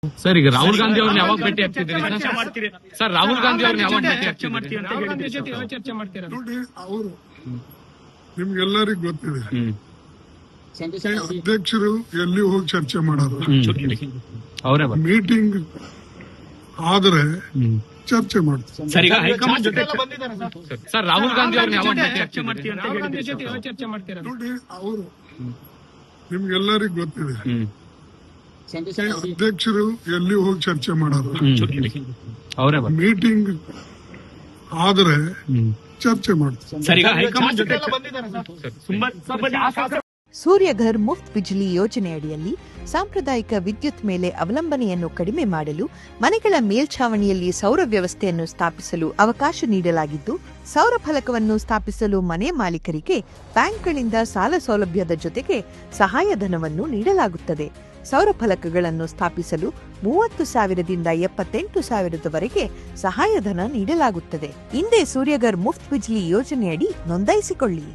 Sir, ಈಗ ರಾಹುಲ್ ಗಾಂಧಿ ಅವ್ರನ್ನ ಯಾವಾಗ ಭೇಟಿ ಆಗ್ತಿದ್ದೀರಿ ಸರ್? ರಾಹುಲ್ ಗಾಂಧಿ ಅವ್ರನ್ನ ಯಾವಾಗ ಭೇಟಿ ಚರ್ಚೆ ಮಾಡ್ತೀರಾ? ನೋಡಿ, ಅವರು ನಿಮ್ಗೆಲ್ಲರಿಗೂ ಗೊತ್ತಿದೆ, ಅಧ್ಯಕ್ಷರು ಎಲ್ಲಿ ಹೋಗಿ ಚರ್ಚೆ ಮಾಡೋದು, ಅವರೇ ಮೀಟಿಂಗ್ ಆದ್ರೆ ಚರ್ಚೆ ಮಾಡ್ತಾರೆ. ಸರ್, ರಾಹುಲ್ ಗಾಂಧಿ ಅವ್ರನ್ನ ಯಾವಾಗ ಭೇಟಿ ಚರ್ಚೆ ಮಾಡ್ತೀರಾ? ನೋಡಿ, ಅವರು ನಿಮ್ಗೆಲ್ಲರಿಗೂ ಗೊತ್ತಿದೆ, ಅಧ್ಯಕ್ಷರು ಎಲ್ಲಿ ಹೋಗಿ ಚರ್ಚೆ ಮಾಡೋದು, ಅವರೇ ಮೀಟಿಂಗ್ ಆದ್ರೆ ಚರ್ಚೆ ಮಾಡ್ತಾರೆ. ಸೂರ್ಯಘರ್ ಮುಫ್ತ್ ಬಿಜ್ಲಿ ಯೋಜನೆಯಡಿಯಲ್ಲಿ ಸಾಂಪ್ರದಾಯಿಕ ವಿದ್ಯುತ್ ಮೇಲೆ ಅವಲಂಬನೆಯನ್ನು ಕಡಿಮೆ ಮಾಡಲು ಮನೆಗಳ ಮೇಲ್ಛಾವಣಿಯಲ್ಲಿ ಸೌರ ವ್ಯವಸ್ಥೆಯನ್ನು ಸ್ಥಾಪಿಸಲು ಅವಕಾಶ ನೀಡಲಾಗಿದ್ದು, ಸೌರ ಫಲಕವನ್ನು ಸ್ಥಾಪಿಸಲು ಮನೆ ಮಾಲೀಕರಿಗೆ ಬ್ಯಾಂಕ್ಗಳಿಂದ ಸಾಲ ಸೌಲಭ್ಯದ ಜೊತೆಗೆ ಸಹಾಯಧನವನ್ನು ನೀಡಲಾಗುತ್ತದೆ. ಸೌರ ಫಲಕಗಳನ್ನು ಸ್ಥಾಪಿಸಲು 30,000ದಿಂದ 78,000ವರೆಗೆ ಸಹಾಯಧನ ನೀಡಲಾಗುತ್ತದೆ. ಹಿಂದೆ ಸೂರ್ಯಘರ್ ಮುಫ್ತ್ ಬಿಜ್ಲಿ ಯೋಜನೆಯಡಿ ನೋಂದಾಯಿಸಿಕೊಳ್ಳಿ.